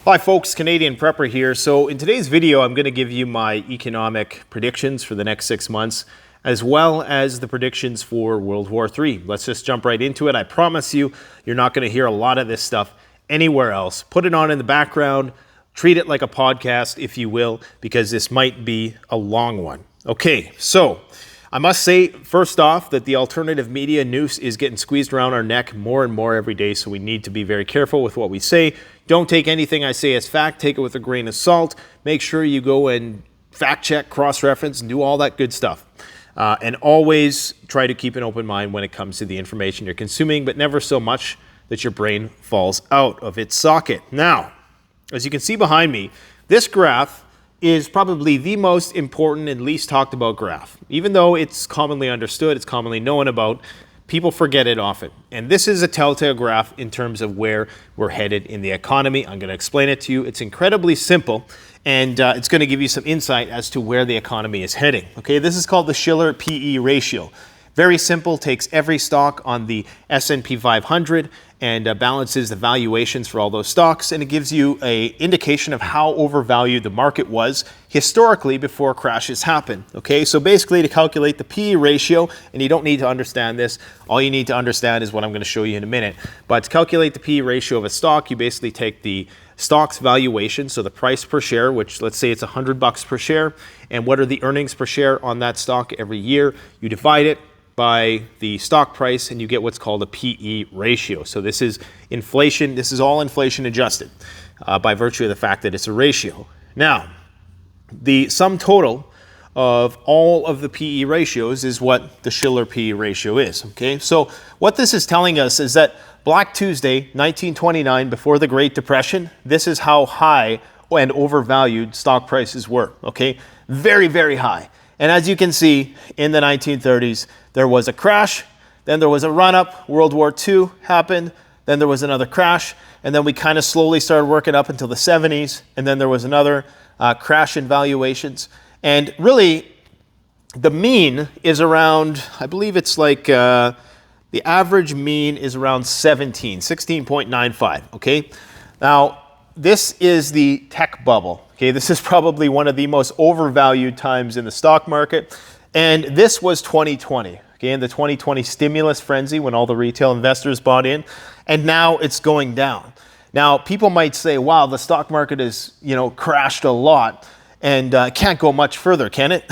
Hi folks, Canadian Prepper here. So in today's video, I'm going to give you my economic predictions for the next 6 months, as well as the predictions for World War III. Let's just jump right into it. I promise you, you're not going to hear a lot of this stuff anywhere else. Put it on in the background, treat it like a podcast, if you will, because this might be a long one. Okay, so I must say, first off, that the alternative media noose is getting squeezed around our neck more and more every day, so we need to be very careful with what we say. Don't take anything I say as fact. Take it with a grain of salt. Make sure you go and fact check, cross-reference, and do all that good stuff. And always try to keep an open mind when it comes to the information you're consuming, but never so much that your brain falls out of its socket. Now, as you can see behind me, this graph is probably the most important and least talked about graph. Even though it's commonly understood, it's commonly known about, people forget it often. And this is a telltale graph in terms of where we're headed in the economy. I'm going to explain it to you. It's incredibly simple, and it's going to give you some insight as to where the economy is heading. Okay, this is called the Shiller PE ratio. Very simple, takes every stock on the S&P 500 and balances the valuations for all those stocks, and it gives you an indication of how overvalued the market was historically before crashes happen. Okay, so basically to calculate the PE ratio, and you don't need to understand this, all you need to understand is what I'm going to show you in a minute, but to calculate the PE ratio of a stock, you basically take the stock's valuation, so the price per share, which let's say it's $100 per share, and what are the earnings per share on that stock every year, you divide it by the stock price, and you get what's called a PE ratio. So this is inflation. This is all inflation adjusted by virtue of the fact that it's a ratio. Now, the sum total of all of the PE ratios is what the Shiller PE ratio is. Okay, so what this is telling us is that Black Tuesday, 1929, before the Great Depression, this is how high and overvalued stock prices were. Okay, very, very high. And as you can see, in the 1930s, there was a crash, then there was a run-up, World War II happened, then there was another crash, and then we kind of slowly started working up until the 70s, and then there was another crash in valuations. And really, the mean is around, I believe it's like, the average mean is around 16.95, okay? Now, this is the tech bubble. Okay, this is probably one of the most overvalued times in the stock market. And this was 2020, okay, and the 2020 stimulus frenzy when all the retail investors bought in. And now it's going down. Now, people might say, wow, the stock market has, crashed a lot and can't go much further, can it?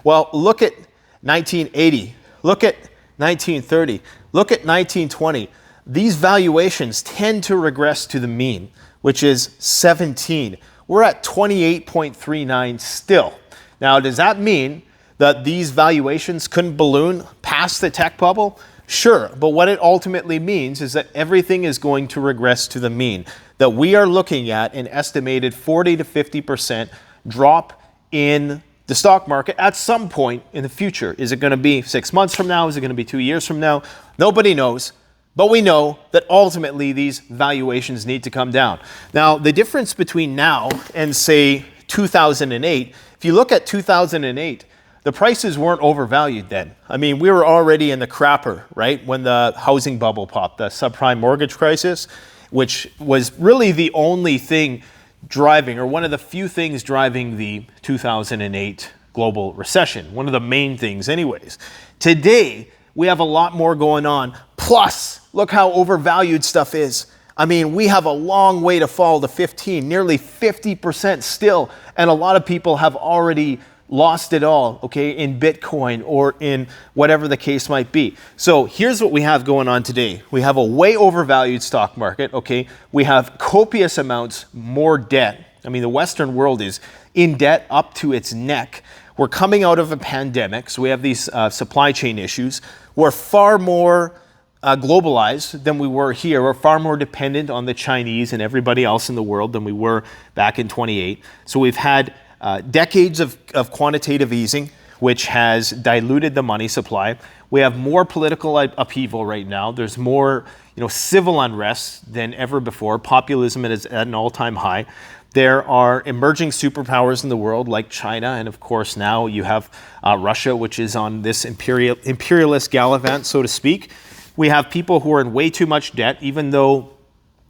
Well, look at 1980. Look at 1930. Look at 1920. These valuations tend to regress to the mean, which is 17. We're at 28.39 still. Now, does that mean that these valuations couldn't balloon past the tech bubble? Sure, but what it ultimately means is that everything is going to regress to the mean, that we are looking at an estimated 40 to 50% drop in the stock market at some point in the future. Is it going to be 6 months from now? Is it going to be 2 years from now? Nobody knows. But we know that ultimately these valuations need to come down. Now, the difference between now and, say, 2008, if you look at 2008, the prices weren't overvalued then. I mean, we were already in the crapper, right? When the housing bubble popped, the subprime mortgage crisis, which was really the only thing driving, or one of the few things driving the 2008 global recession. One of the main things anyways. Today, we have a lot more going on. Plus, look how overvalued stuff is. I mean, we have a long way to fall to 15, nearly 50% still. And a lot of people have already lost it all, okay, in Bitcoin or in whatever the case might be. So here's what we have going on today. We have a way overvalued stock market, okay? We have copious amounts more debt. I mean, the Western world is in debt up to its neck. We're coming out of a pandemic, so we have these supply chain issues. We're far more globalized than we were here. We're far more dependent on the Chinese and everybody else in the world than we were back in 28. So we've had decades of quantitative easing, which has diluted the money supply. We have more political upheaval right now. There's more civil unrest than ever before. Populism is at an all-time high. There are emerging superpowers in the world like China, and of course now you have Russia, which is on this imperialist gallivant, so to speak. We have people who are in way too much debt, even though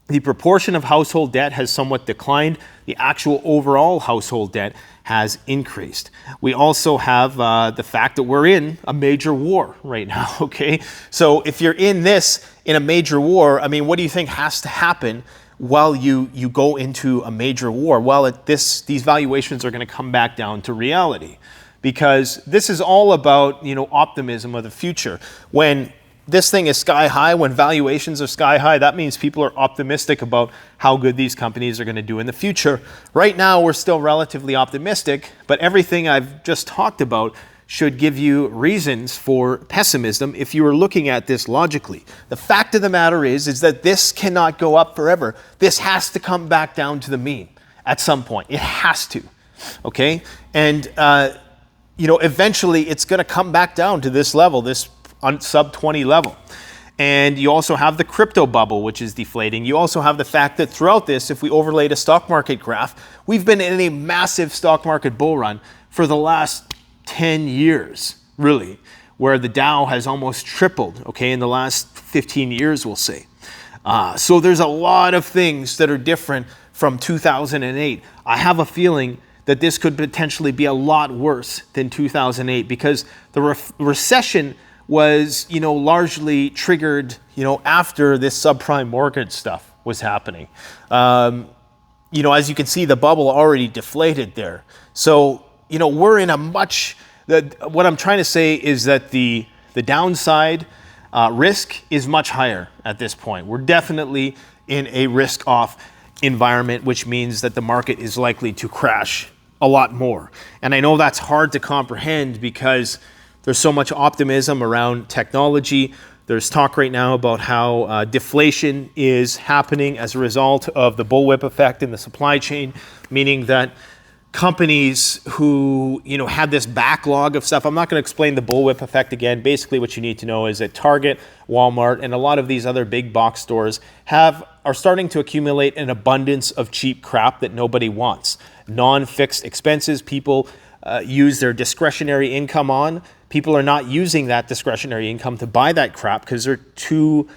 The proportion of household debt has somewhat declined. The actual overall household debt has increased. We also have the fact that we're in a major war right now, okay? So if you're in a major war, I mean, what do you think has to happen while you go into a major war? Well, these valuations are going to come back down to reality, because this is all about, optimism of the future. When this thing is sky high, when valuations are sky high, that means people are optimistic about how good these companies are going to do in the future. Right now, we're still relatively optimistic, but everything I've just talked about should give you reasons for pessimism if you are looking at this logically. The fact of the matter is that this cannot go up forever. This has to come back down to the mean at some point. It has to, okay? And, eventually it's going to come back down to this level, this sub 20 level. And you also have the crypto bubble, which is deflating. You also have the fact that throughout this, if we overlaid a stock market graph, we've been in a massive stock market bull run for the last 10 years, really, where the Dow has almost tripled, okay, in the last 15 years, we'll say. So there's a lot of things that are different from 2008. I have a feeling that this could potentially be a lot worse than 2008, because the recession was, largely triggered, after this subprime mortgage stuff was happening. As you can see, the bubble already deflated there. So, we're in what I'm trying to say is that the downside risk is much higher at this point. We're definitely in a risk-off environment, which means that the market is likely to crash a lot more. And I know that's hard to comprehend because there's so much optimism around technology. There's talk right now about how deflation is happening as a result of the bullwhip effect in the supply chain, meaning that companies who had this backlog of stuff. I'm not going to explain the bullwhip effect again. Basically, what you need to know is that Target, Walmart, and a lot of these other big box stores are starting to accumulate an abundance of cheap crap that nobody wants. Non-fixed expenses people use their discretionary income on. People are not using that discretionary income to buy that crap because they're too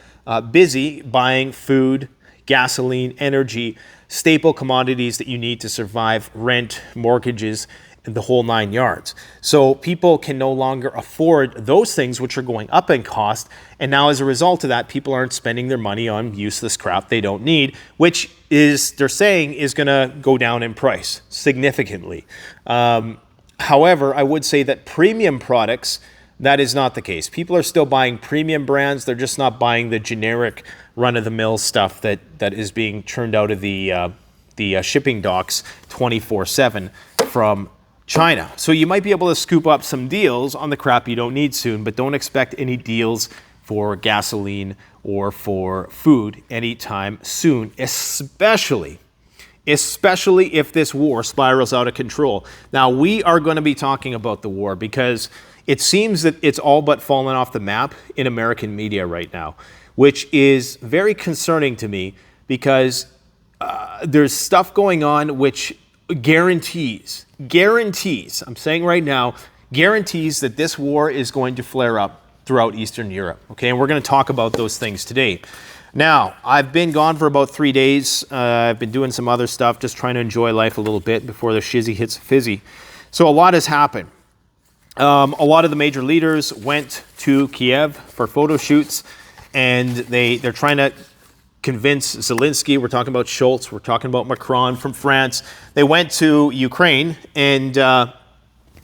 busy buying food, gasoline, energy, staple commodities that you need to survive, rent, mortgages, and the whole 9 yards. So people can no longer afford those things which are going up in cost. And now as a result of that, people aren't spending their money on useless crap they don't need, which they're saying is going to go down in price significantly. However, I would say that premium products, that is not the case. People are still buying premium brands. They're just not buying the generic run-of-the-mill stuff that is being churned out of the shipping docks 24/7 from China. So you might be able to scoop up some deals on the crap you don't need soon, but don't expect any deals for gasoline or for food anytime soon, especially if this war spirals out of control. Now, we are going to be talking about the war because it seems that it's all but fallen off the map in American media right now, which is very concerning to me because there's stuff going on which guarantees, I'm saying right now, guarantees that this war is going to flare up throughout Eastern Europe. Okay, and we're going to talk about those things today. Now, I've been gone for about 3 days. I've been doing some other stuff, just trying to enjoy life a little bit before the shizzy hits fizzy. So a lot has happened. A lot of the major leaders went to Kiev for photo shoots, and they're trying to convince Zelensky. We're talking about Schultz. We're talking about Macron from France. They went to Ukraine, and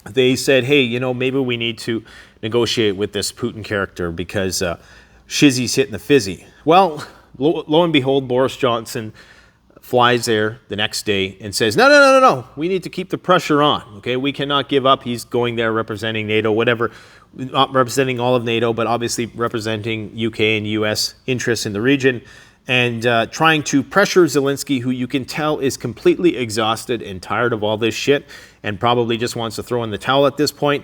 they said, hey, maybe we need to negotiate with this Putin character because shizzy's hitting the fizzy. Well, lo and behold, Boris Johnson flies there the next day and says, no, we need to keep the pressure on, okay? We cannot give up. He's going there representing NATO, whatever, not representing all of NATO, but obviously representing UK and US interests in the region, and trying to pressure Zelensky, who you can tell is completely exhausted and tired of all this shit and probably just wants to throw in the towel at this point,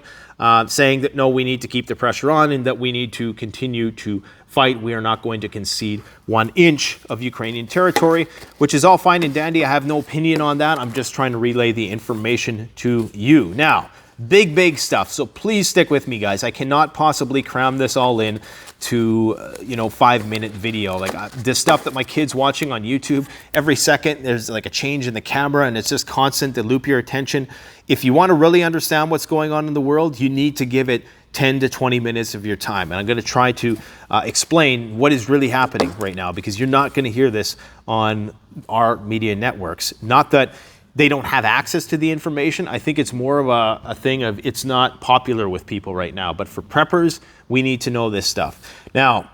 saying that, no, we need to keep the pressure on and that we need to continue to fight. We are not going to concede 1 inch of Ukrainian territory, which is all fine and dandy. I have no opinion on that. I'm just trying to relay the information to you. Now, Big stuff. So please stick with me, guys. I cannot possibly cram this all in to 5-minute video. Like this stuff that my kids watching on YouTube, every second there's like a change in the camera and it's just constant to loop your attention. If you want to really understand what's going on in the world, you need to give it 10 to 20 minutes of your time. And I'm going to try to explain what is really happening right now, because you're not going to hear this on our media networks. Not that they don't have access to the information. I think it's more of a thing of it's not popular with people right now. But for preppers, we need to know this stuff. Now,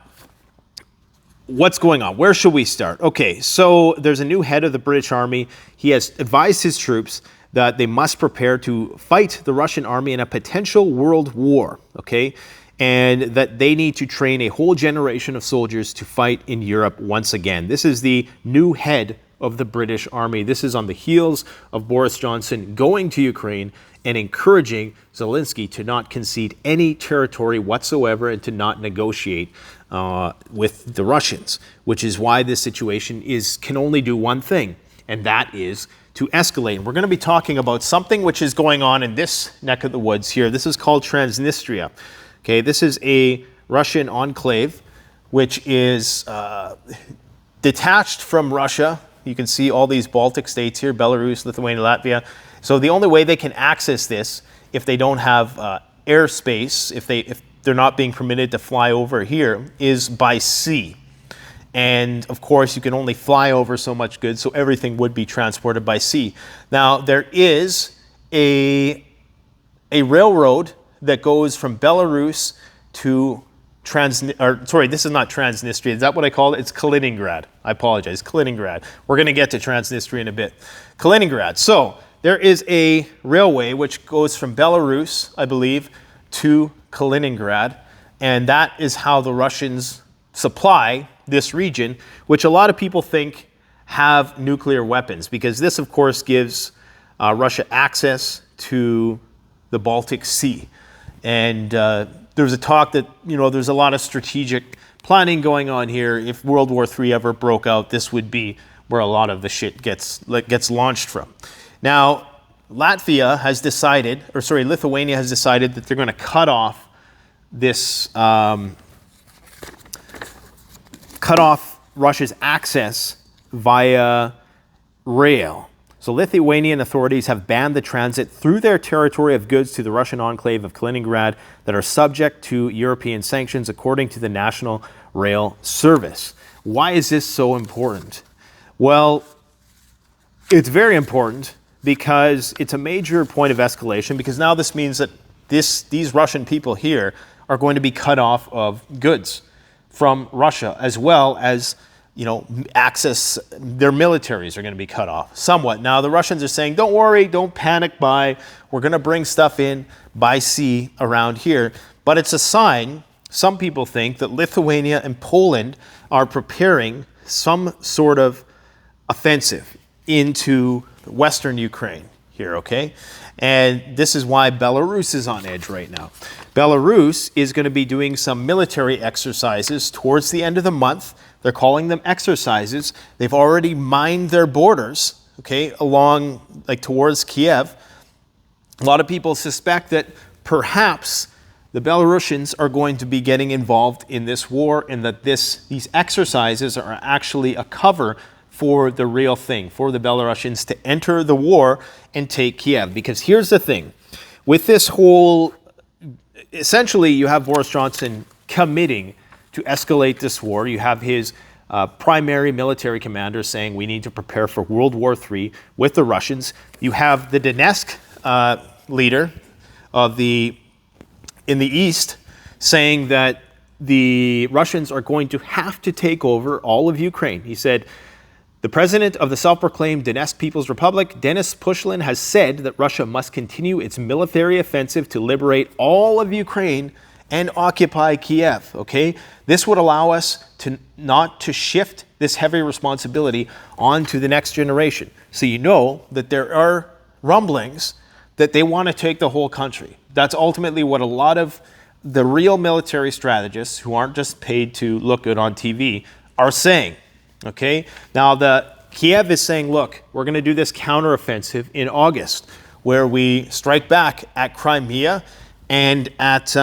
what's going on? Where should we start? Okay, so there's a new head of the British Army. He has advised his troops that they must prepare to fight the Russian army in a potential world war, okay? And that they need to train a whole generation of soldiers to fight in Europe once again. This is the new head of the British Army. This is on the heels of Boris Johnson going to Ukraine and encouraging Zelensky to not concede any territory whatsoever and to not negotiate with the Russians, which is why this situation can only do one thing, and that is to escalate. And we're going to be talking about something which is going on in this neck of the woods here. This is called Transnistria. Okay, this is a Russian enclave which is detached from Russia. You can see all these Baltic states here, Belarus, Lithuania, Latvia. So the only way they can access this, if they don't have airspace, if they're not being permitted to fly over here, is by sea. And of course, you can only fly over so much goods, so everything would be transported by sea. Now, there is a railroad that goes from Belarus to this is not Transnistria. Is that what I call it? It's Kaliningrad. I apologize. Kaliningrad. We're going to get to Transnistria in a bit. Kaliningrad. So there is a railway which goes from Belarus, I believe, to Kaliningrad. And that is how the Russians supply this region, which a lot of people think have nuclear weapons, because this, of course, gives Russia access to the Baltic Sea. And there's a talk that, there's a lot of strategic planning going on here. If World War III ever broke out, this would be where a lot of the shit gets launched from. Now, Lithuania has decided that they're going to cut off Russia's access via rail. So Lithuanian authorities have banned the transit through their territory of goods to the Russian enclave of Kaliningrad that are subject to European sanctions, according to the National Rail Service. Why is this so important? Well, it's very important because it's a major point of escalation, because now this means that these Russian people here are going to be cut off of goods from Russia, as well as access, their militaries are going to be cut off somewhat. Now, the Russians are saying, don't worry, don't panic buy. We're going to bring stuff in by sea around here. But it's a sign, some people think, that Lithuania and Poland are preparing some sort of offensive into Western Ukraine here, okay? And this is why Belarus is on edge right now. Belarus is going to be doing some military exercises towards the end of the month. They're calling them exercises. They've already mined their borders, okay, along, towards Kiev. A lot of people suspect that perhaps the Belarusians are going to be getting involved in this war, and that these exercises are actually a cover for the real thing, for the Belarusians to enter the war and take Kiev. Because here's the thing, with this whole, essentially you have Boris Johnson committing to escalate this war. You have his primary military commander saying we need to prepare for World War III with the Russians. You have the Donetsk leader in the east saying that the Russians are going to have to take over all of Ukraine. He said, the president of the self-proclaimed Donetsk People's Republic, Denis Pushilin, has said that Russia must continue its military offensive to liberate all of Ukraine and occupy Kiev, okay? This would allow us not to shift this heavy responsibility onto the next generation. So you know that there are rumblings that they want to take the whole country. That's ultimately what a lot of the real military strategists, who aren't just paid to look good on TV, are saying, okay? Now, Kiev is saying, look, we're going to do this counteroffensive in August. where we strike back at Crimea and at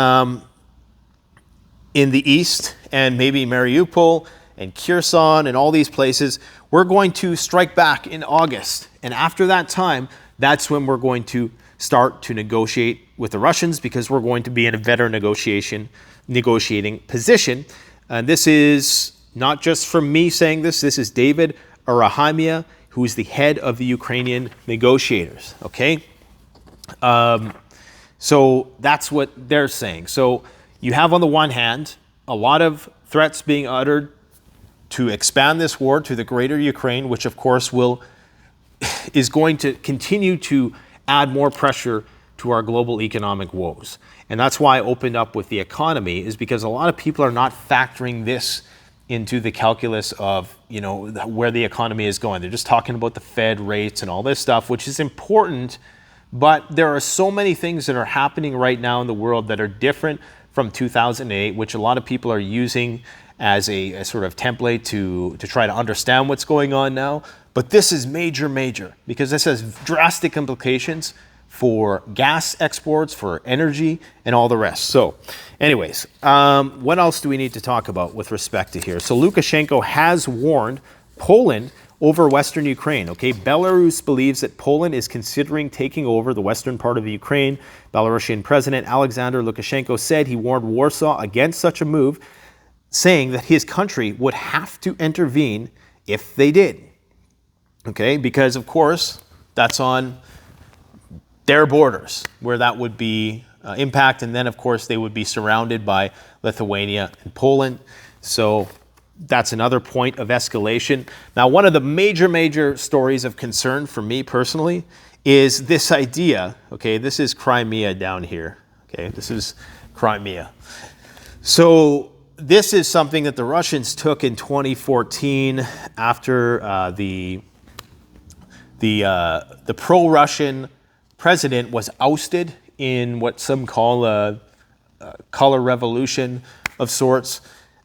in the east, and maybe Mariupol and Kherson and all these places. We're going to strike back in August. And after that time, that's when we're going to start to negotiate with the Russians, because we're going to be in a better negotiating position. And this is not just from me saying this. This is David Arahimia, who is the head of the Ukrainian negotiators. Okay? So that's what they're saying. So you have, on the one hand, a lot of threats being uttered to expand this war to the greater Ukraine, which of course is going to continue to add more pressure to our global economic woes. And that's why I opened up with the economy, is because a lot of people are not factoring this into the calculus of, you know, where the economy is going. They're just talking about the Fed rates and all this stuff, which is important. But there are so many things that are happening right now in the world that are different from 2008, which a lot of people are using as a sort of template to try to understand what's going on now. But this is major, because this has drastic implications for gas exports, for energy, and all the rest. So anyways, what else do we need to talk about with respect to here? So Lukashenko has warned Poland over Western Ukraine. Okay, Belarus believes that Poland is considering taking over the western part of the Ukraine. Belarusian President Alexander Lukashenko said he warned Warsaw against such a move, saying that his country would have to intervene if they did. Okay, because of course that's on their borders where that would be impact, and then of course they would be surrounded by Lithuania and Poland. So that's another point of escalation. Now, one of the major stories of concern for me personally is this idea. Okay, this is Crimea down here. Okay, this is Crimea. So this is something that the Russians took in 2014 after the pro-Russian president was ousted in what some call a color revolution of sorts.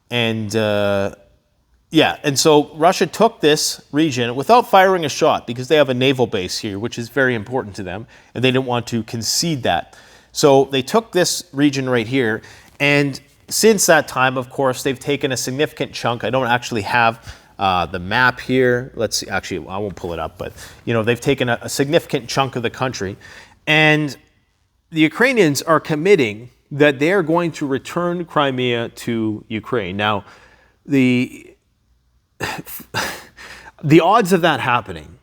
And and so Russia took this region without firing a shot, because they have a naval base here, which is very important to them, and they didn't want to concede that. So they took this region right here, and since that time, of course, they've taken a significant chunk. I don't actually have the map here. Let's see. Actually, I won't pull it up, but you know, they've taken a significant chunk of the country, and the Ukrainians are committing that they are going to return Crimea to Ukraine. Now, the odds of that happening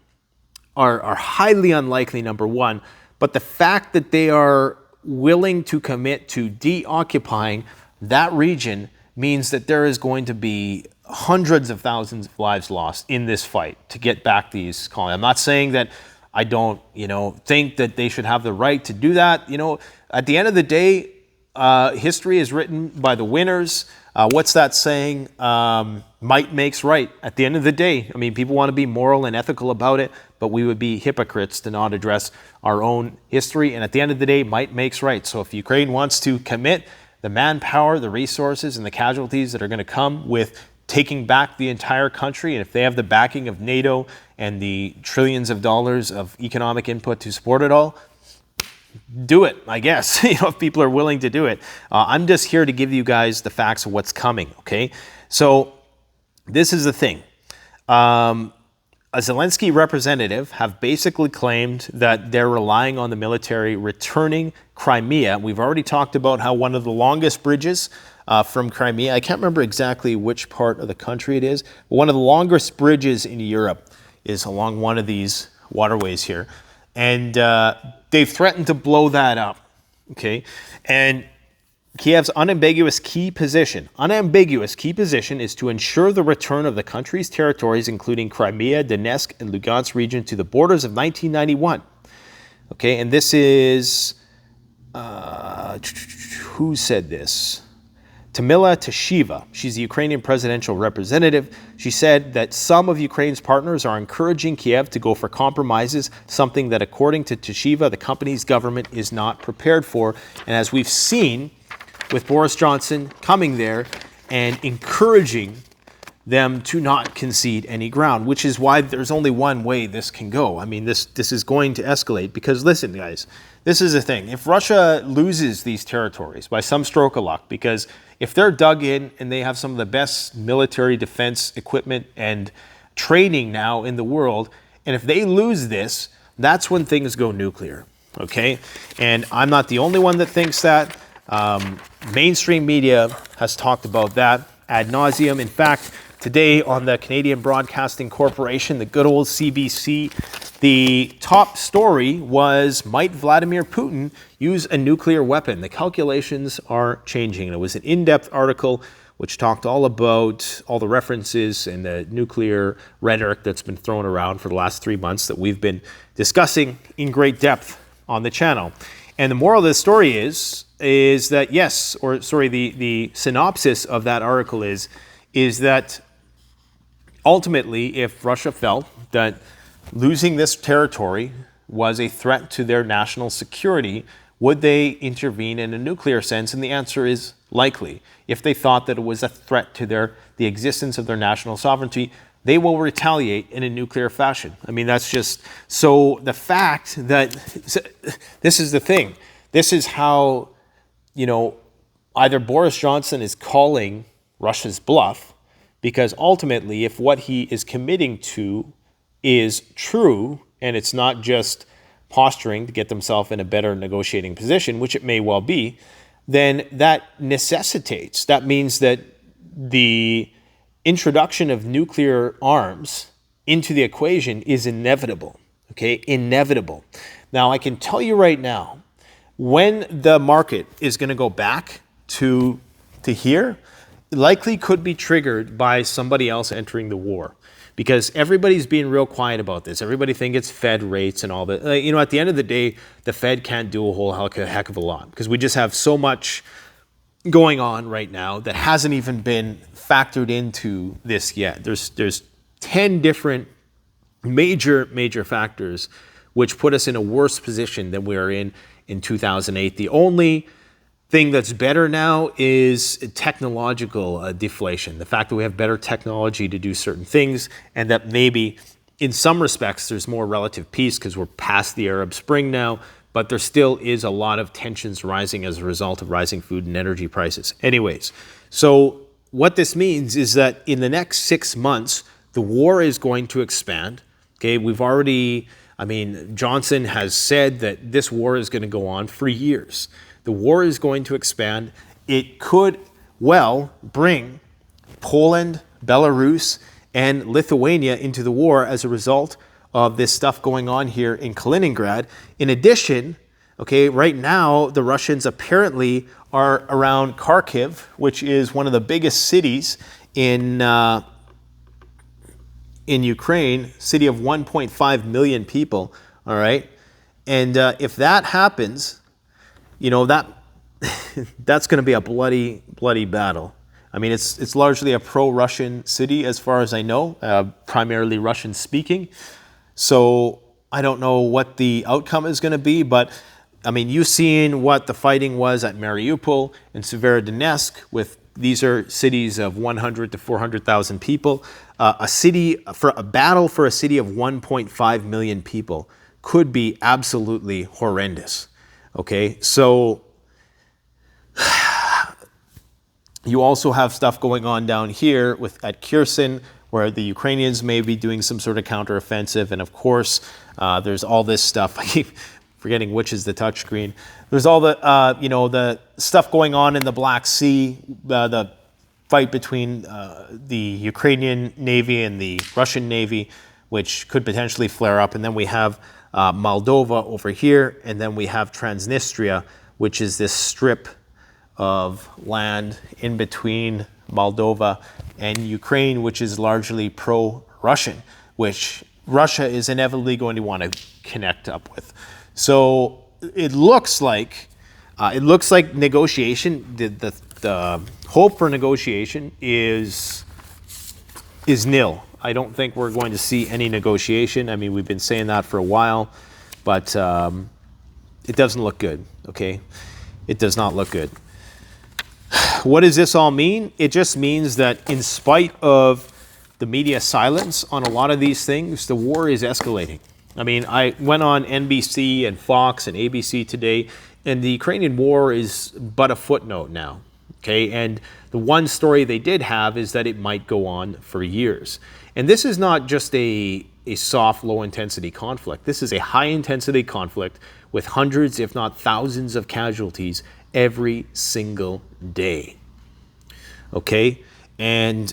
are highly unlikely, number one, but the fact that they are willing to commit to deoccupying that region means that there is going to be hundreds of thousands of lives lost in this fight to get back these colonies. I'm not saying that I don't, think that they should have the right to do that. At the end of the day, history is written by the winners. What's that saying? Might makes right. At the end of the day, I mean, people want to be moral and ethical about it, but we would be hypocrites to not address our own history. And at the end of the day, might makes right. So if Ukraine wants to commit the manpower, the resources, and the casualties that are going to come with taking back the entire country, and if they have the backing of NATO and the trillions of dollars of economic input to support it all, do it, I guess, if people are willing to do it. I'm just here to give you guys the facts of what's coming, okay? So this is the thing. A Zelensky representative have basically claimed that they're relying on the military returning Crimea. We've already talked about how one of the longest bridges from Crimea, I can't remember exactly which part of the country it is, but one of the longest bridges in Europe is along one of these waterways here. And they've threatened to blow that up, okay? And Kiev's unambiguous key position is to ensure the return of the country's territories, including Crimea, Donetsk, and Lugansk region, to the borders of 1991. Okay, and this is, who said this? Tamila Tasheva. She's the Ukrainian presidential representative. She said that some of Ukraine's partners are encouraging Kiev to go for compromises, something that, according to Tasheva, the company's government is not prepared for. And as we've seen with Boris Johnson coming there and encouraging them to not concede any ground, which is why there's only one way this can go. I mean, this is going to escalate because, listen, guys, this is the thing. If Russia loses these territories by some stroke of luck, because if they're dug in and they have some of the best military defense equipment and training now in the world, and if they lose this, that's when things go nuclear, okay? And I'm not the only one that thinks that. Mainstream media has talked about that ad nauseum. In fact, today on the Canadian Broadcasting Corporation, the good old CBC, the top story was, might Vladimir Putin use a nuclear weapon? The calculations are changing. And it was an in-depth article which talked all about all the references and the nuclear rhetoric that's been thrown around for the last 3 months that we've been discussing in great depth on the channel. And the moral of the story is that yes, or sorry, the synopsis of that article is that ultimately, if Russia felt that losing this territory was a threat to their national security, would they intervene in a nuclear sense? And the answer is likely. If they thought that it was a threat to the existence of their national sovereignty, they will retaliate in a nuclear fashion. I mean, that's just, so the fact that, this is the thing, this is how, you know, either Boris Johnson is calling Russia's bluff, because ultimately, if what he is committing to is true, and it's not just posturing to get themselves in a better negotiating position, which it may well be, then that necessitates, that means that the introduction of nuclear arms into the equation is inevitable, okay? Inevitable. Now, I can tell you right now, when the market is going to go back to here, likely could be triggered by somebody else entering the war, because everybody's being real quiet about this. Everybody thinks it's Fed rates and all that. You know, at the end of the day, the Fed can't do a whole heck of a lot, because we just have so much going on right now that hasn't even been factored into this yet. There's 10 different major factors which put us in a worse position than we are in 2008. The only thing that's better now is technological deflation. The fact that we have better technology to do certain things, and that maybe in some respects there's more relative peace because we're past the Arab Spring now, but there still is a lot of tensions rising as a result of rising food and energy prices. Anyways, so what this means is that in the next 6 months, the war is going to expand. Okay, we've already, I mean, Johnson has said that this war is going to go on for years. The war is going to expand. It could well bring Poland, Belarus, and Lithuania into the war as a result of this stuff going on here in Kaliningrad. In addition, okay, right now the Russians apparently are around Kharkiv, which is one of the biggest cities in Ukraine, city of 1.5 million people, all right? And if that happens, you know, that's going to be a bloody battle. I mean, it's largely a pro-Russian city as far as I know, primarily Russian speaking. So I don't know what the outcome is going to be, but I mean, you've seen what the fighting was at Mariupol and Severodonetsk. These are cities of 100 to 400,000 people. A battle for a city of 1.5 million people could be absolutely horrendous. Okay, so you also have stuff going on down here at Kherson, where the Ukrainians may be doing some sort of counteroffensive, and of course, there's all this stuff. I keep forgetting which is the touchscreen. There's all the the stuff going on in the Black Sea, the fight between the Ukrainian Navy and the Russian Navy, which could potentially flare up, and then we have Moldova over here, and then we have Transnistria, which is this strip of land in between Moldova and Ukraine, which is largely pro-Russian, which Russia is inevitably going to want to connect up with. So it looks like negotiation. The hope for negotiation is nil. I don't think we're going to see any negotiation. I mean, we've been saying that for a while, but it doesn't look good, okay? It does not look good. What does this all mean? It just means that in spite of the media silence on a lot of these things, the war is escalating. I mean, I went on NBC and Fox and ABC today, and the Ukrainian war is but a footnote now, okay? And the one story they did have is that it might go on for years. And this is not just a soft, low-intensity conflict. This is a high-intensity conflict with hundreds, if not thousands, of casualties every single day, okay? And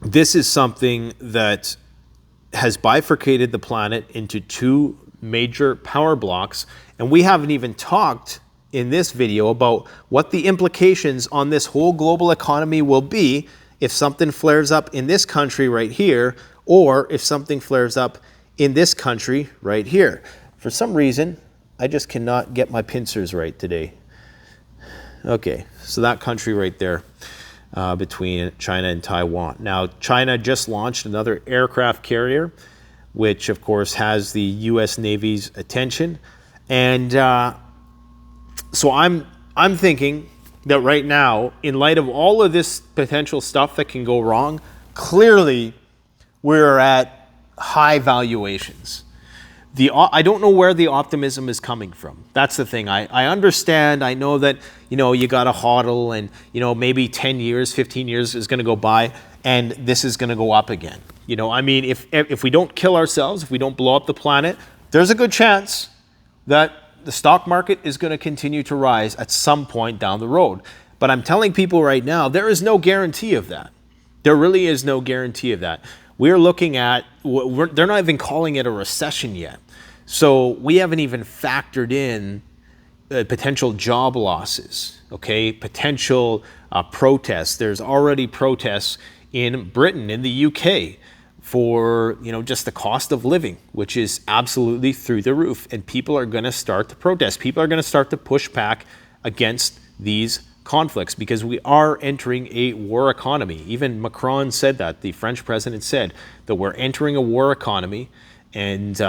this is something that has bifurcated the planet into two major power blocks, and we haven't even talked in this video about what the implications on this whole global economy will be if something flares up in this country right here, or if something flares up in this country right here. For some reason, I just cannot get my pincers right today. Okay, so that country right there, between China and Taiwan. Now, China just launched another aircraft carrier, which of course has the U.S. Navy's attention. And so I'm thinking that right now, in light of all of this potential stuff that can go wrong, clearly we're at high valuations. I don't know where the optimism is coming from. That's the thing. I understand. I know that, you got to hodl and, maybe 10 years, 15 years is going to go by and this is going to go up again. I mean, if we don't kill ourselves, if we don't blow up the planet, there's a good chance that the stock market is going to continue to rise at some point down the road. But I'm telling people right now, there is no guarantee of that. There really is no guarantee of that. We're looking at, they're not even calling it a recession yet. So we haven't even factored in potential job losses, okay? Potential protests. There's already protests in Britain, in the UK, for just the cost of living, which is absolutely through the roof. And people are going to start to protest. People are going to start to push back against these conflicts because we are entering a war economy. Even Macron said that. The French president said that we're entering a war economy, and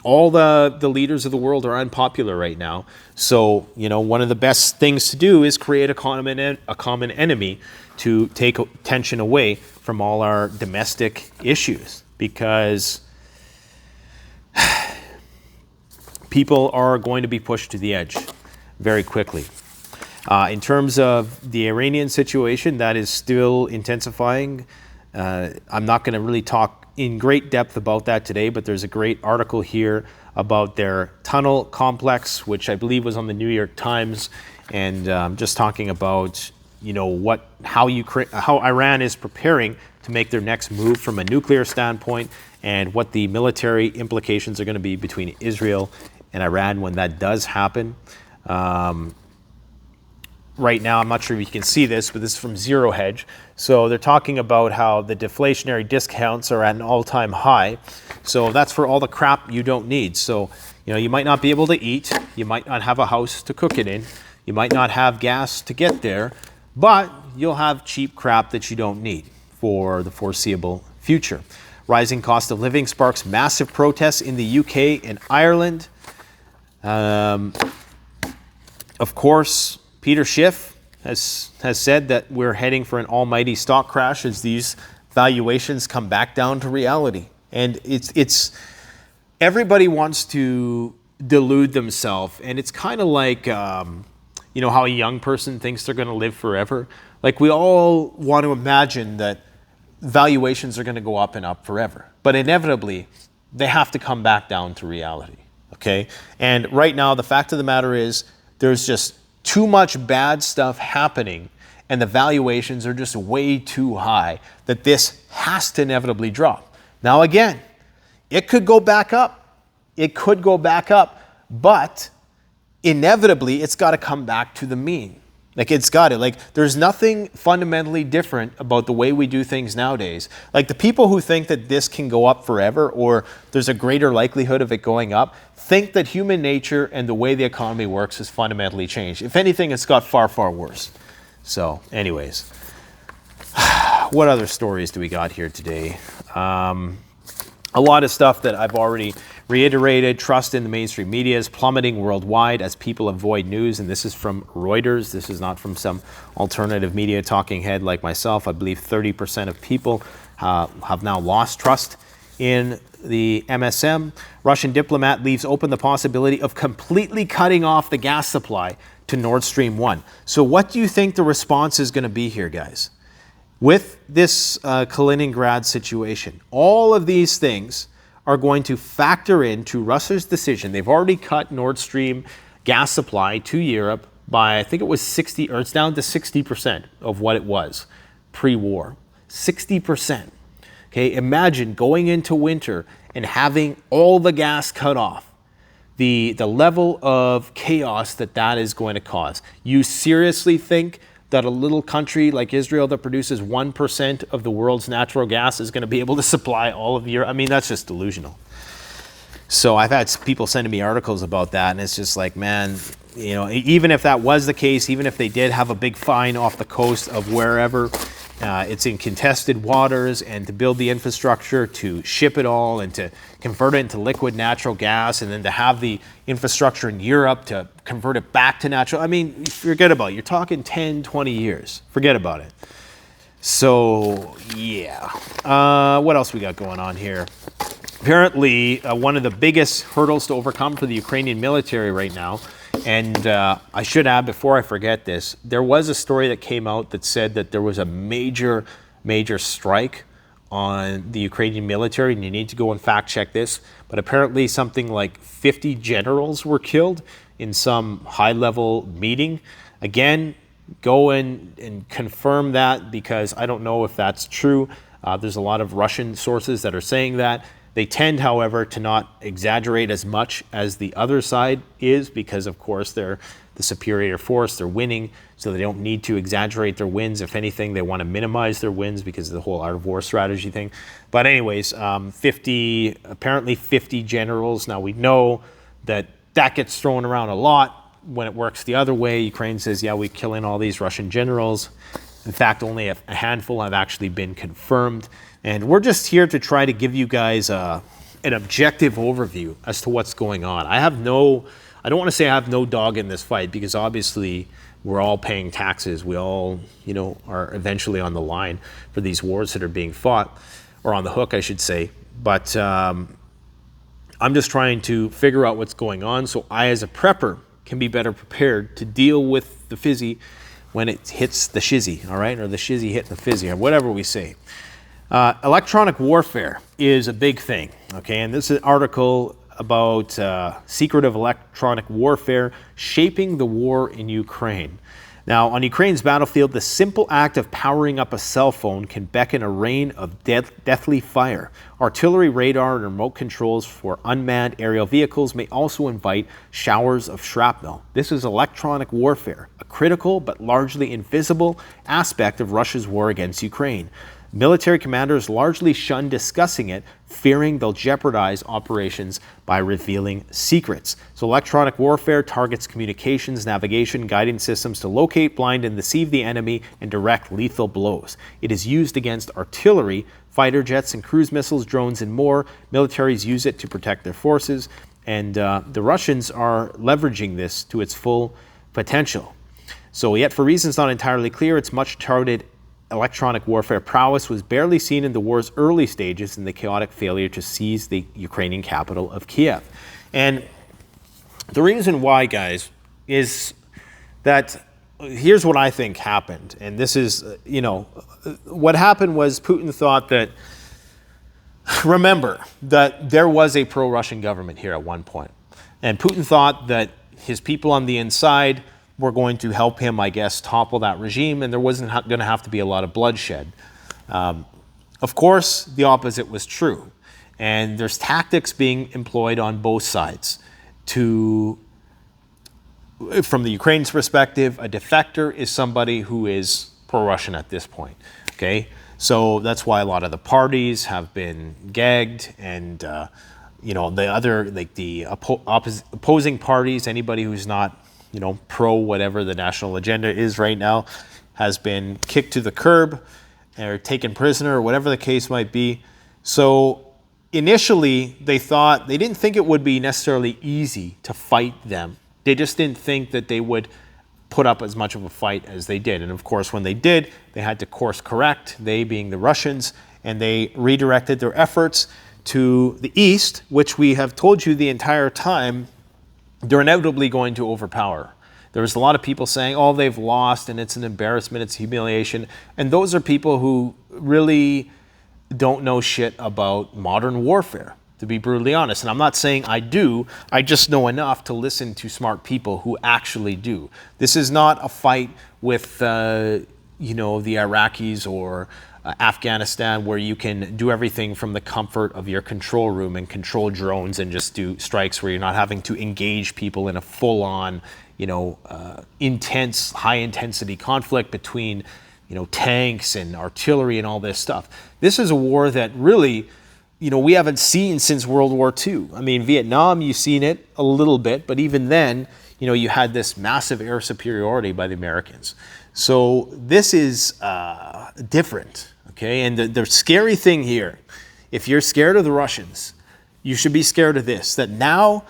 all the leaders of the world are unpopular right now. So, one of the best things to do is create a common enemy to take attention away from all our domestic issues, because people are going to be pushed to the edge very quickly. In terms of the Iranian situation, that is still intensifying. I'm not going to really talk in great depth about that today, but there's a great article here about their tunnel complex, which I believe was on the New York Times, and just talking about how Iran is preparing to make their next move from a nuclear standpoint, and what the military implications are going to be between Israel and Iran when that does happen. Right now, I'm not sure if you can see this, but this is from Zero Hedge. So they're talking about how the deflationary discounts are at an all-time high. So that's for all the crap you don't need. So, you might not be able to eat. You might not have a house to cook it in. You might not have gas to get there, but you'll have cheap crap that you don't need for the foreseeable future. Rising cost of living sparks massive protests in the UK and Ireland. Of course, Peter Schiff has said that we're heading for an almighty stock crash as these valuations come back down to reality. And it's everybody wants to delude themselves, and it's kind of like how a young person thinks they're going to live forever. Like, we all want to imagine that valuations are going to go up and up forever, but inevitably they have to come back down to reality. Okay, and right now the fact of the matter is there's just too much bad stuff happening, and the valuations are just way too high that this has to inevitably drop. Now again, it could go back up. It could go back up, but inevitably it's got to come back to the mean. There's nothing fundamentally different about the way we do things nowadays. Like, the people who think that this can go up forever, or there's a greater likelihood of it going up, think that human nature and the way the economy works has fundamentally changed. If anything, it's got far, far worse. So anyways, what other stories do we got here today? A lot of stuff that I've already reiterated. Trust in the mainstream media is plummeting worldwide as people avoid news. And this is from Reuters. This is not from some alternative media talking head like myself. I believe 30% of people have now lost trust in the MSM. Russian diplomat leaves open the possibility of completely cutting off the gas supply to Nord Stream 1. So what do you think the response is going to be here, guys? With this Kaliningrad situation, all of these things are going to factor into Russia's decision. They've already cut Nord Stream gas supply to Europe by, I think it was 60, or it's down to 60% of what it was pre-war. 60%. Okay, imagine going into winter and having all the gas cut off. The level of chaos that is going to cause. You seriously think that a little country like Israel that produces 1% of the world's natural gas is going to be able to supply all of Europe? I mean, that's just delusional. So I've had people sending me articles about that, and it's just like, man, you know, even if that was the case, even if they did have a big find off the coast of wherever, it's in contested waters, and to build the infrastructure to ship it all and to convert it into liquid natural gas, and then to have the infrastructure in Europe to convert it back to natural. I mean, forget about it. You're talking 10, 20 years. Forget about it. So, yeah. What else we got going on here? Apparently, one of the biggest hurdles to overcome for the Ukrainian military right now, and I should add before I forget this, there was a story that came out that said that there was a major strike on the Ukrainian military, and you need to go and fact check this, but apparently something like 50 generals were killed in some high-level meeting. Again, go and confirm that, because I don't know if that's true. There's a lot of Russian sources that are saying that. They tend, however, to not exaggerate as much as the other side is, because, of course, they're the superior force. They're winning, so they don't need to exaggerate their wins. If anything, they want to minimize their wins because of the whole art of war strategy thing. But anyways, apparently 50 generals. Now, we know that gets thrown around a lot when it works the other way. Ukraine says, yeah, we're killing all these Russian generals. In fact, only a handful have actually been confirmed. And we're just here to try to give you guys an objective overview as to what's going on. I don't want to say I have no dog in this fight, because obviously we're all paying taxes. We all, are eventually on the line for these wars that are being fought, or on the hook, I should say. But I'm just trying to figure out what's going on, so I, as a prepper, can be better prepared to deal with the fizzy when it hits the shizzy, all right? Or the shizzy hitting the fizzy, or whatever we say. Electronic warfare is a big thing, okay? And this is an article about secretive electronic warfare shaping the war in Ukraine. Now, on Ukraine's battlefield, the simple act of powering up a cell phone can beckon a rain of deathly fire. Artillery, radar, and remote controls for unmanned aerial vehicles may also invite showers of shrapnel. This is electronic warfare, a critical but largely invisible aspect of Russia's war against Ukraine. Military commanders largely shun discussing it, fearing they'll jeopardize operations by revealing secrets. So electronic warfare targets communications, navigation, guidance systems to locate, blind, and deceive the enemy and direct lethal blows. It is used against artillery, fighter jets and cruise missiles, drones, and more. Militaries use it to protect their forces, and the Russians are leveraging this to its full potential. So yet, for reasons not entirely clear, its much touted electronic warfare prowess was barely seen in the war's early stages in the chaotic failure to seize the Ukrainian capital of Kiev. And the reason why, guys, is that here's what I think happened. And this is, what happened was Putin thought that, remember, that there was a pro-Russian government here at one point. And Putin thought that his people on the inside were going to help him, I guess, topple that regime, and there wasn't going to have to be a lot of bloodshed. Of course, the opposite was true. And there's tactics being employed on both sides. From the Ukraine's perspective, a defector is somebody who is pro-Russian at this point, okay? So that's why a lot of the parties have been gagged, and the other, like the opposing parties, anybody who's not pro whatever the national agenda is right now, has been kicked to the curb or taken prisoner, or whatever the case might be. So initially, they didn't think it would be necessarily easy to fight them. They just didn't think that they would put up as much of a fight as they did. And of course, when they did, they had to course correct, they being the Russians, and they redirected their efforts to the east, which we have told you the entire time they're inevitably going to overpower. There was a lot of people saying, oh, they've lost and it's an embarrassment, it's humiliation. And those are people who really don't know shit about modern warfare, to be brutally honest. And I'm not saying I do, I just know enough to listen to smart people who actually do. This is not a fight with, the Iraqis or Afghanistan, where you can do everything from the comfort of your control room and control drones and just do strikes where you're not having to engage people in a full-on, intense, high-intensity conflict between, tanks and artillery and all this stuff. This is a war that really, we haven't seen since World War II. I mean, Vietnam, you've seen it a little bit, but even then, you had this massive air superiority by the Americans. So this is different, okay? And the scary thing here, if you're scared of the Russians, you should be scared of this, that now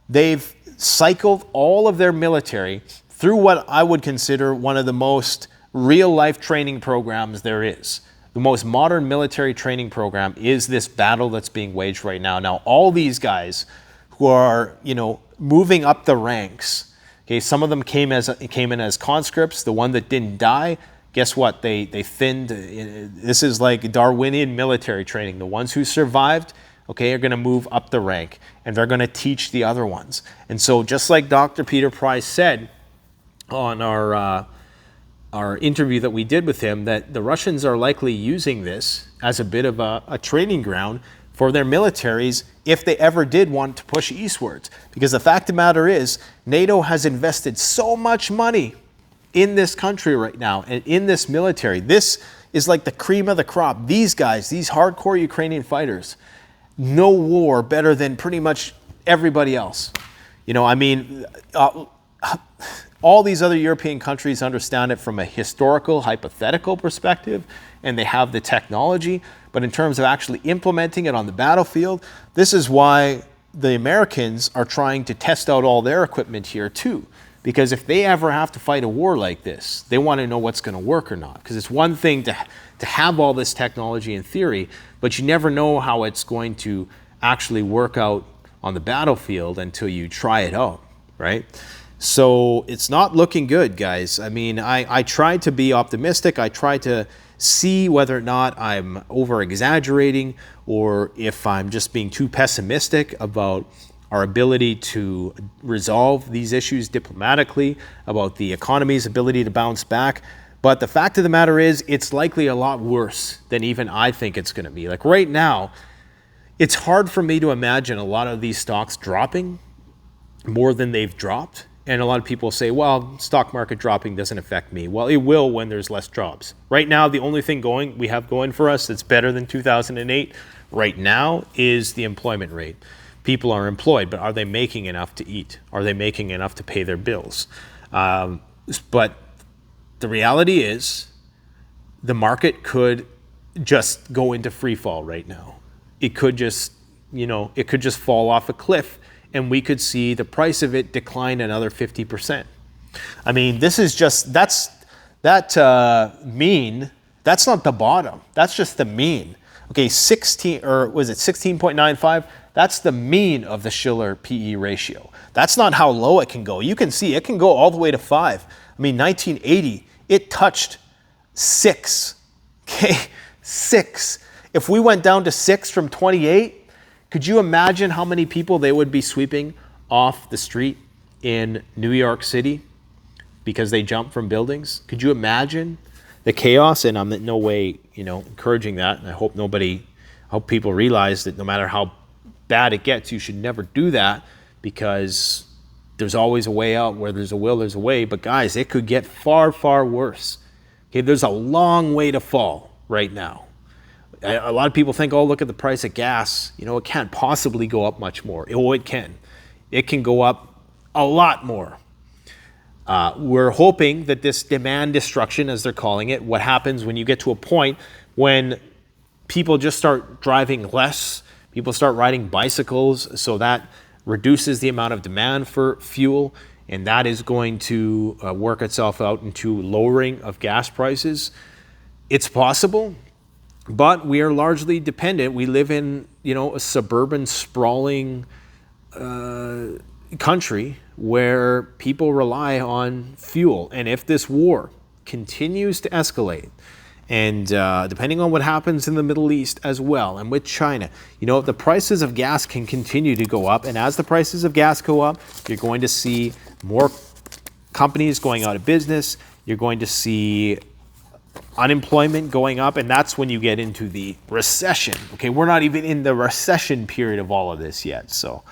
they've cycled all of their military through what I would consider one of the most real-life training programs there is. The most modern military training program is this battle that's being waged right now. Now, all these guys who are, moving up the ranks, okay, some of them came in as conscripts. The one that didn't die, guess what? They thinned. This is like Darwinian military training. The ones who survived, okay, are going to move up the rank, and they're going to teach the other ones. And so, just like Dr. Peter Price said on our interview that we did with him, that the Russians are likely using this as a bit of a training ground for their militaries if they ever did want to push eastwards. Because the fact of the matter is, NATO has invested so much money in this country right now and in this military. This is like the cream of the crop. These guys, these hardcore Ukrainian fighters, know war better than pretty much everybody else. All these other European countries understand it from a historical, hypothetical perspective, and they have the technology. But in terms of actually implementing it on the battlefield, this is why the Americans are trying to test out all their equipment here too. Because if they ever have to fight a war like this, they want to know what's going to work or not. Because it's one thing to have all this technology in theory, but you never know how it's going to actually work out on the battlefield until you try it out, right? So it's not looking good, guys. I mean, I try to be optimistic. I try to see whether or not I'm over-exaggerating or if I'm just being too pessimistic about our ability to resolve these issues diplomatically, about the economy's ability to bounce back. But the fact of the matter is, it's likely a lot worse than even I think it's going to be. Like right now, it's hard for me to imagine a lot of these stocks dropping more than they've dropped. And a lot of people say, well, stock market dropping doesn't affect me. Well, it will when there's less jobs. Right now, the only thing we have going for us that's better than 2008 right now is the employment rate. People are employed, but are they making enough to eat? Are they making enough to pay their bills? But the reality is the market could just go into free fall right now. It could just, it could just fall off a cliff, and we could see the price of it decline another 50%. I mean, this is just, mean, that's not the bottom. That's just the mean. Okay, 16.95? That's the mean of the Shiller PE ratio. That's not how low it can go. You can see it can go all the way to 5. I mean, 1980, it touched 6. Okay, 6. If we went down to 6 from 28, could you imagine how many people they would be sweeping off the street in New York City because they jumped from buildings? Could you imagine the chaos? And I'm in no way, encouraging that. And I hope people realize that no matter how bad it gets, you should never do that, because there's always a way out. Where there's a will, there's a way. But guys, it could get far, far worse. Okay, there's a long way to fall right now. A lot of people think, oh, look at the price of gas. It can't possibly go up much more. It can. It can go up a lot more. We're hoping that this demand destruction, as they're calling it, what happens when you get to a point when people just start driving less, people start riding bicycles, so that reduces the amount of demand for fuel, and that is going to work itself out into lowering of gas prices. It's possible. But we are largely dependent. We live in, a suburban, sprawling country where people rely on fuel. And if this war continues to escalate, and depending on what happens in the Middle East as well, and with China, the prices of gas can continue to go up. And as the prices of gas go up, you're going to see more companies going out of business. You're going to see unemployment going up, and that's when you get into the recession. Okay, we're not even in the recession period of all of this yet, so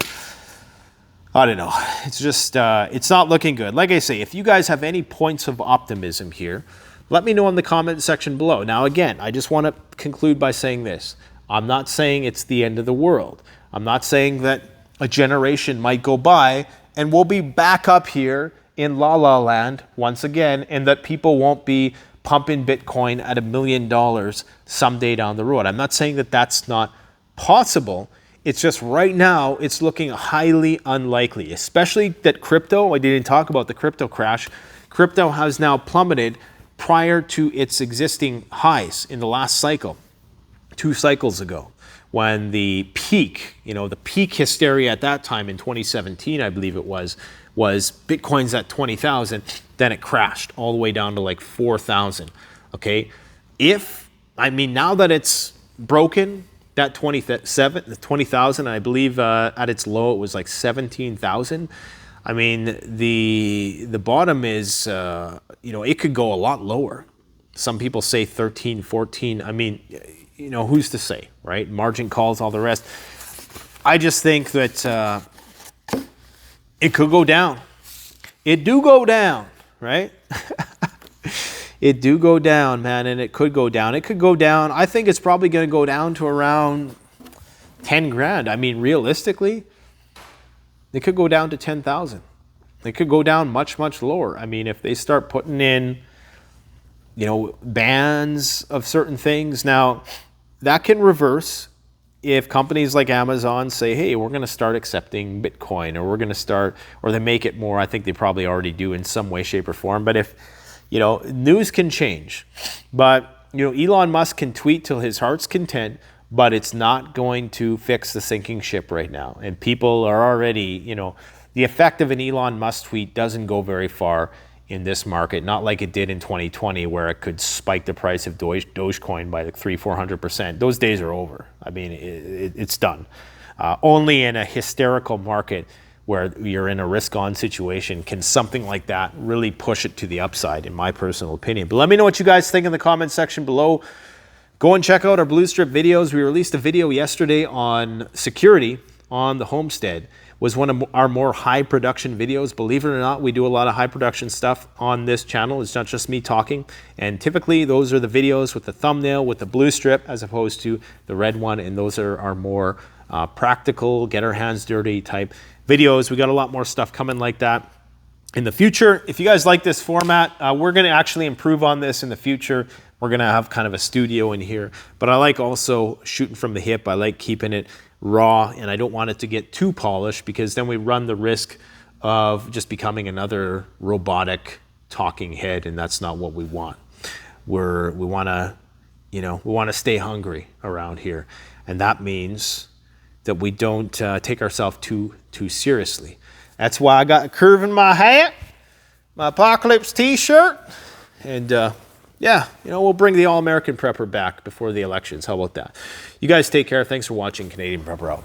I don't know. It's just, it's not looking good. Like I say, if you guys have any points of optimism here, let me know in the comment section below. Now, again, I just want to conclude by saying this. I'm not saying it's the end of the world. I'm not saying that a generation might go by and we'll be back up here in La La Land once again, and that people won't be pumping Bitcoin at $1 million someday down the road. I'm not saying that that's not possible. It's just right now, it's looking highly unlikely, especially that crypto, I didn't talk about the crypto crash. Crypto has now plummeted prior to its existing highs in the last cycle, 2 cycles ago, when the peak, the peak hysteria at that time in 2017, I believe it was Bitcoin's at 20,000, then it crashed all the way down to like 4,000. Okay, now that it's broken that 20,000, I believe at its low it was like 17,000. I mean, the bottom is it could go a lot lower. Some people say 13, 14. I mean, who's to say, right? Margin calls, all the rest. I just think that it could go down. It do go down, right? It do go down, man, and it could go down. It could go down. I think it's probably going to go down to around 10 grand. I mean, realistically, it could go down to 10,000. It could go down much, much lower. I mean, if they start putting in, bans of certain things. Now, that can reverse if companies like Amazon say, hey, we're going to start accepting Bitcoin, or we're going to start, or they make it more. I think they probably already do in some way, shape, or form. But if, news can change. But, Elon Musk can tweet till his heart's content, but it's not going to fix the sinking ship right now. And people are already, the effect of an Elon Musk tweet doesn't go very far in this market, not like it did in 2020, where it could spike the price of Dogecoin by like 300-400%. Those days are over. I mean, it's done. Only in a hysterical market where you're in a risk-on situation can something like that really push it to the upside, in my personal opinion. But let me know what you guys think in the comment section below. Go and check out our Blue Strip videos. We released a video yesterday on security on the homestead. Was one of our more high production videos. Believe it or not, we do a lot of high production stuff on this channel. It's not just me talking. And typically those are the videos with the thumbnail, with the blue strip, as opposed to the red one. And those are our more practical, get our hands dirty type videos. We got a lot more stuff coming like that in the future. If you guys like this format, we're gonna actually improve on this in the future. We're gonna have kind of a studio in here, but I like also shooting from the hip. I like keeping it raw, and I don't want it to get too polished, because then we run the risk of just becoming another robotic talking head, and that's not what we want. We want to stay hungry around here, and that means that we don't take ourselves too seriously. That's why I got a curve in my hat, my Apocalypse t-shirt, and yeah, we'll bring the All-American Prepper back before the elections. How about that? You guys take care. Thanks for watching. Canadian Prepper out.